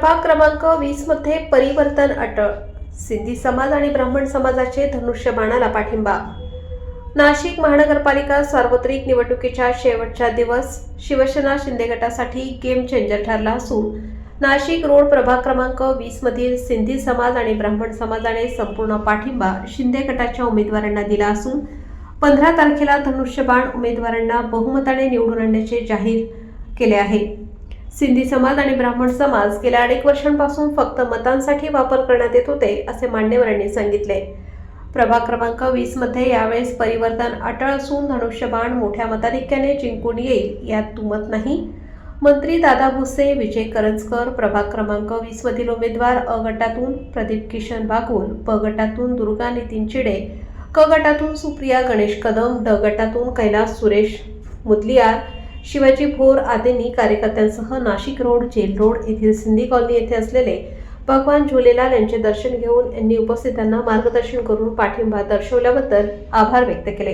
प्रभाग क्रमांक 20 मध्ये परिवर्तन अटळ. सिंधी समाज आणि ब्राह्मण समाजाचे धनुष्यबाणाला पाठिंबा. नाशिक महानगरपालिका सार्वत्रिक निवडणुकीच्या शेवटचा दिवस शिवसेना शिंदे गटासाठी गेम चेंजर ठरला असून नाशिक रोड प्रभाग क्रमांक 20 मधील सिंधी समाज आणि ब्राह्मण समाजाने संपूर्ण पाठिंबा शिंदे गटाच्या उमेदवारांना दिला असून 15 तारखेला धनुष्यबाण उमेदवारांना बहुमताने निवडून आणण्याचे जाहीर केले आहे. सिंधी समाज आणि ब्राह्मण समाज गेल्या अनेक वर्षांपासून फक्त मतांसाठी वापर करण्यात येत होते असे मान्यवरांनी सांगितले. प्रभाग क्रमांक 20 मध्ये यावेळेस परिवर्तन अटळ असून धनुष्यबाण मोठ्या मताधिक्याने जिंकून येईल यात दुमत नाही. मंत्री दादा भुसे, विजय करंजकर, प्रभाग क्रमांक 20 मधील उमेदवार अ गटातून प्रदीप किशन बागुल, प गटातून दुर्गा नितीन चिडे, क गटातून सुप्रिया गणेश कदम, ड गटातून कैलास सुरेश मुदलियार, शिवाजी भोर आदींनी कार्यकर्त्यांसह नाशिक रोड, जेल रोड येथील सिंधी कॉलनी येथे असलेले भगवान झुलेलाल यांचे दर्शन घेऊन यांनी उपस्थितांना मार्गदर्शन करून पाठिंबा दर्शवल्याबद्दल आभार व्यक्त केले.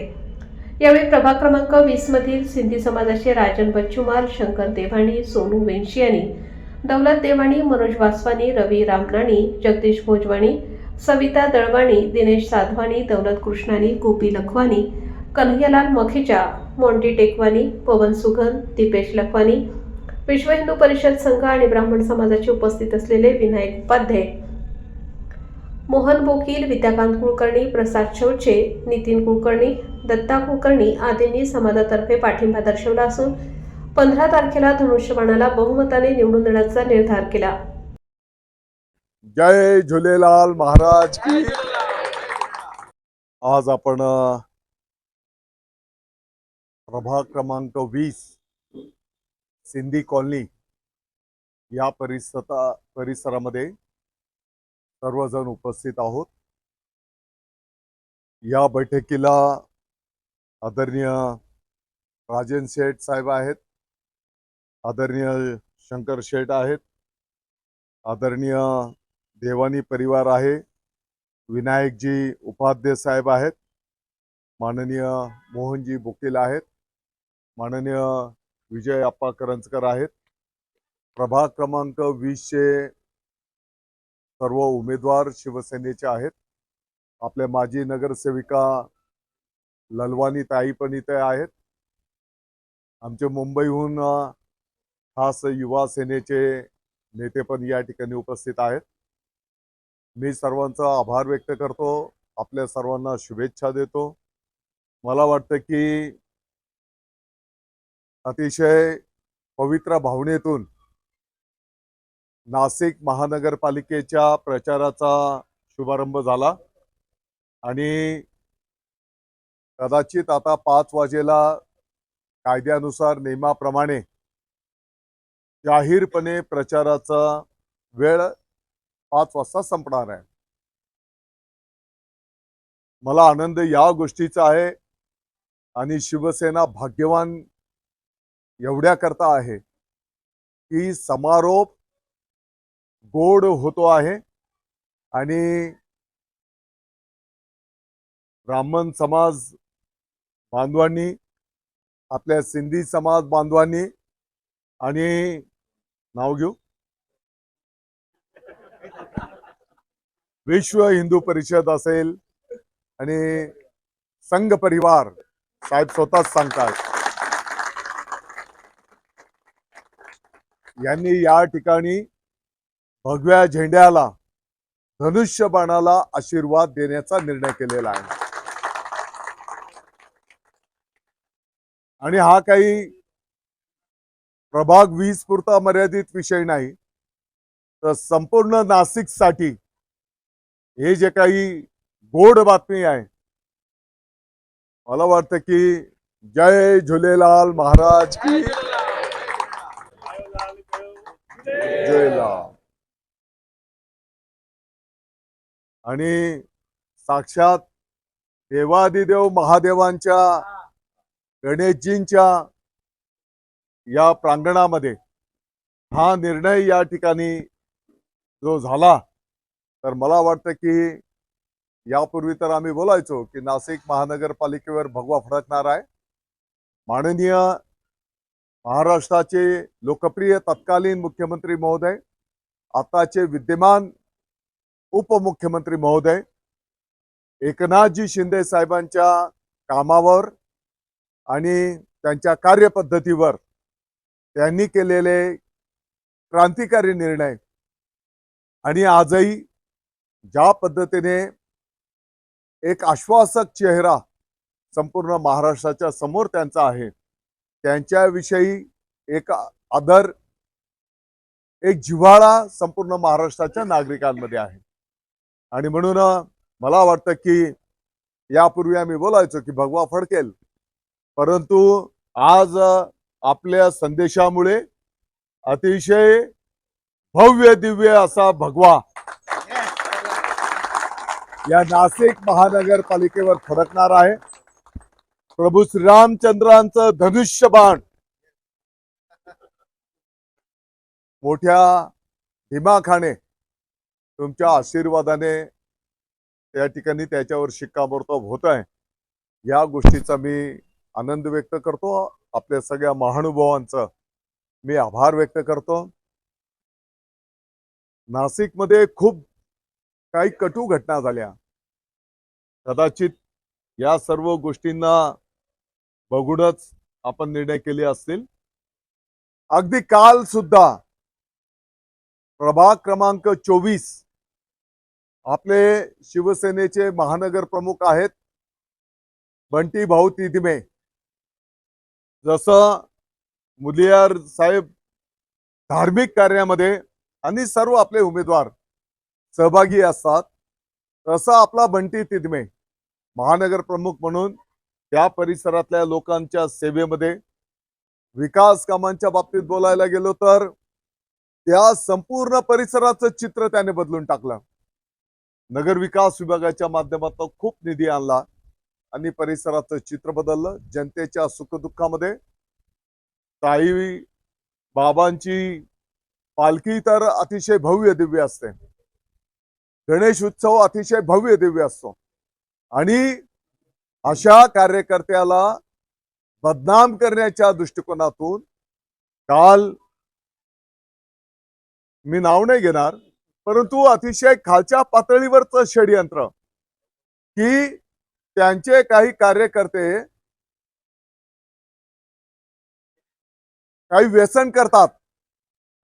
यावेळी प्रभाग क्रमांक 20 मधील सिंधी समाजाचे राजन बच्चुमाल, शंकर देवाणी, सोनू वेंशियानी, दौलत देवाणी, मनोज वासवानी, रवी रामनाणी, जगदीश भोजवाणी, सविता दळवाणी, दिनेश साधवानी, दौलत कृष्णानी, गोपी लखवानी, कन्हैयालाल मखेजा, मोंटी टेकवानी, पवन सुगन, दीपेश लखवानी, विश्व हिंदू परिषद संघ आणि ब्राह्मण समाजाचे उपस्थित असलेले विनायक उपाध्याय, मोहन बोकील, विद्याकांत कुलकर्णी, प्रसाद शौचे, नितीन कुलकर्णी, दत्ता कुलकर्णी आदींनी समाजातर्फे पाठिंबा दर्शवला असून 15 तारखेला धनुष्यबाणाला बहुमताने निवडून देण्याचा निर्धार केला. जय झुलेलाल महाराज की. आज आपण प्रभाग क्रमांक 20 सिंधी कॉलनी या परिसरामध्ये सर्वजण उपस्थित आहोत. या बैठकीला आदरणीय राजन शेठ साहेब आहेत, आदरणीय शंकर शेठ आहेत, आदरणीय देवानी परिवार आहे, विनायकजी उपाध्याय साहेब आहेत, माननीय मोहनजी बोकील आहेत, माननीय विजय अप्पा करंजकर आहेत. प्रभाग क्रमांक 20 चे सर्व उमेदवार शिवसेनेचे आहेत. आपल्या माजी नगरसेविका ललवानी ताई पण इथे आहेत. आमचे मुंबईहून खास युवा सेनेचे नेते पण या ठिकाणी उपस्थित आहेत. मी सर्वांचा आभार व्यक्त करतो, आपल्या सर्वांना शुभेच्छा देतो. मला वाटतं की अतिशय पवित्र भावनेतून नाशिक महानगरपालिकेच्या प्रचाराचा शुभारंभ झाला आणि कदाचित आता 5 वाजेला कायद्यानुसार नियमाप्रमाणे जाहीरपणे प्रचाराचा वेळ 5 वाजता संपणार आहे. मला आनंद या गोष्टीचा आहे आणि शिवसेना भाग्यवान एवढ्या करता आहे की समारोप गोड होतो आहे आणि ब्राह्मण समाज बांधवांनी, आपल्या सिंधी समाज बांधवांनी आणि नाव घेऊ विश्व हिंदू परिषद असेल आणि संघ परिवार साहेब स्वतःच सांगतात, यांनी या ठिकाणी भगव्या झेंड्याला, धनुष्यबाणाला आशीर्वाद देण्याचा निर्णय केलेला आहे. आणि हा काही प्रभाग 20 पुरता मर्यादित विषय नाही, तर संपूर्ण नाशिकसाठी हे जे काही गोड बातमी आहे, मला वाटतं की जय झुलेलाल महाराज की. जयलाल. आणि साक्षात देवादिदेव महादेवांच्या, गणेशजींच्या या प्रांगणामध्ये हा निर्णय या ठिकाणी जो झाला, तर मला वाटतं की यापूर्वी तर आम्ही बोलायचो की नाशिक महानगरपालिकेवर भगवा फडकणार आहे. माननीय महाराष्ट्राचे लोकप्रिय तत्कालीन मुख्यमंत्री महोदय आताचे विद्यमान उपमुख्यमंत्री महोदय एकनाथजी शिंदे साहेबांच्या कामावर आणि त्यांच्या कार्यपद्धतीवर त्यांनी केलेले क्रांतिकारी निर्णय आणि आजही ज्या पद्धतीने एक आश्वासक चेहरा संपूर्ण महाराष्ट्राच्या समोर त्यांचा आहे, त्यांच्याविषयी एक आदर, एक जिव्हाळा संपूर्ण महाराष्ट्राच्या नागरिकांमध्ये आहे. आणि म्हणून मला वाटतं की यापूर्वी आम्ही बोलायचो की भगवा फडकेल, परंतु आज आपल्या संदेशामुळे अतिशय भव्य दिव्य असा भगवा या नाशिक महानगरपालिकेवर फडकणार आहे. प्रभू श्रीरामचंद्रांचं धनुष्यबाण मोठ्या दिमाखाने तुमच्या आशीर्वादाने त्या ठिकाणी त्याच्यावर शिक्कामोर्तब होत आहे. या गोष्टीचा मी आनंद व्यक्त करतो. आपल्या सगळ्या महानुभावांचं मी आभार व्यक्त करतो. नाशिकमध्ये खूप काही कटू घटना झाल्या. कदाचित या सर्व गोष्टींना बघूनच आपण निर्णय केले असतील. अगदी काल सुद्धा प्रभाग क्रमांक 24 आपले शिवसेनेचे महानगर प्रमुख आहेत बंटी भाऊ तिदिमे. जसं मुलियार साहेब धार्मिक कार्यामध्ये आणि सर्व आपले उमेदवार सहभागी असतात, तसा आपला बंटी तिदिमे महानगर प्रमुख म्हणून त्या परिसरातल्या लोकांच्या सेवेमध्ये, विकास कामांच्या बाबतीत बोलायला गेलो तर त्या संपूर्ण परिसराचं चित्र त्याने बदलून टाकलं. नगर विकास विभागाच्या माध्यमातून खूप निधी आणला आणि परिसराचं चित्र बदललं. जनतेच्या सुखदुःखामध्ये साई बाबांची पालखी तर अतिशय भव्य दिव्य असते, गणेश उत्सव अतिशय भव्य दिव्य असतो आणि अशा कार्यकर्त्याला बदनाम करण्याच्या दृष्टिकोनातून काल, मी नाव नाही घेणार, परंतु अतिशय खालच्या पातळीवरचं षडयंत्र की त्यांचे काही कार्यकर्ते काही व्यसन करतात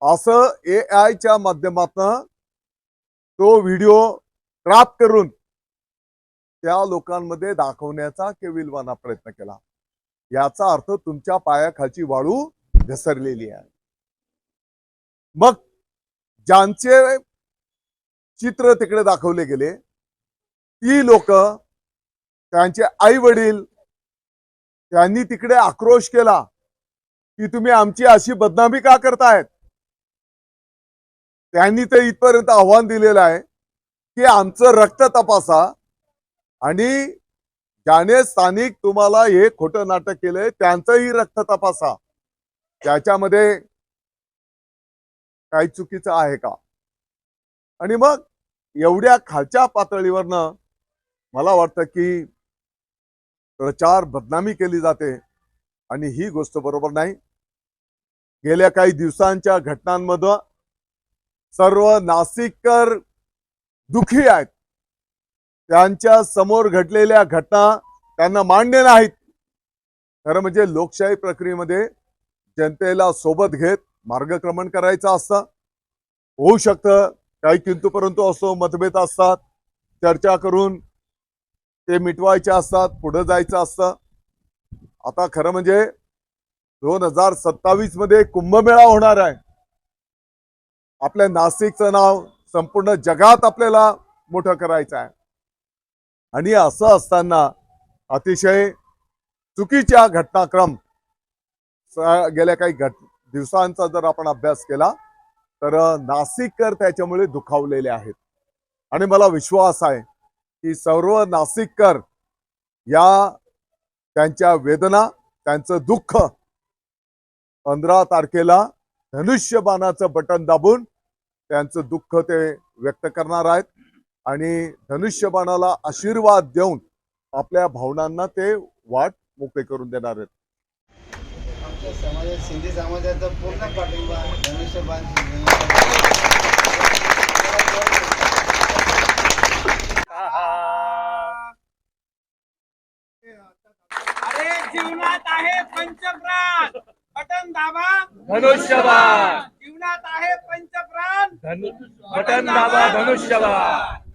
असं AI च्या माध्यमातून तो व्हिडिओ क्रॉप करून त्या लोकांमध्ये दाखवण्याचा केविलवाना प्रयत्न केला. याचा अर्थ तुमच्या पायाखालची वाळू घसरलेली आहे. मग ज्यांचे चित्र तिकडे दाखवले गेले ती लोक, त्यांचे आई वडील, त्यांनी तिकडे आक्रोश केला की तुम्ही आमची अशी बदनामी का करतायत. त्यांनी तर इथपर्यंत आव्हान दिलेलं आहे की आमचं रक्त तपासा आणि ज्याने स्थानिक तुम्हाला हे खोटं नाटक केलंय त्यांचंही रक्त तपासा, त्याच्यामध्ये काही चुकीचं आहे का. आणि मग एवढ्या खालच्या पातळीवरनं मला वाटतं की प्रचार बदनामी केली जाते आणि ही गोष्ट बरोबर नाही. गेल्या काही दिवसांच्या घटनांमध्ये सर्व नाशिककर दुखी आहेत. त्यांच्या समोर घडलेल्या घटना त्यांना मान्य नाहीत. खरं म्हणजे लोकशाही प्रक्रियेमध्ये जनतेला सोबत घेत मार्गक्रमण करायचं असतं. होऊ शकतं काही किंतु परंतु असो, मतभेद असतात, चर्चा करून ते मिटवायचे असतात, पुढे जायचं असतं. आता खरं म्हणजे 2027 मध्ये कुंभमेळा होणार आहे. आपल्या नाशिकचं नाव संपूर्ण जगात आपल्याला मोठं करायचं आहे आणि असं असताना अतिशय चुकीच्या घटनाक्रम गेल्या काही दिवसांचा जर आपण अभ्यास केला तर नाशिककर त्याच्यामुळे दुखावलेले आहेत. आणि मला विश्वास आहे की सर्व नाशिककर या त्यांच्या वेदना, त्यांचं दुःख 15 तारखेला धनुष्यबाणाचं बटन दाबून त्यांचं दुःख ते व्यक्त करणार आहेत आणि धनुष्यबाणाला आशीर्वाद देऊन आपल्या भावनांना ते वाट मोकळे करून देणार आहेत. आमच्या समाजात, सिंधी समाजाचा पूर्ण पाठिंबा धनुष्यबाण जीवनात आहे पंचप्राण बटन दाबा धनुष्यबाण जीवनात आहे पंचप्राण बटन दाबा धनुष्यबाण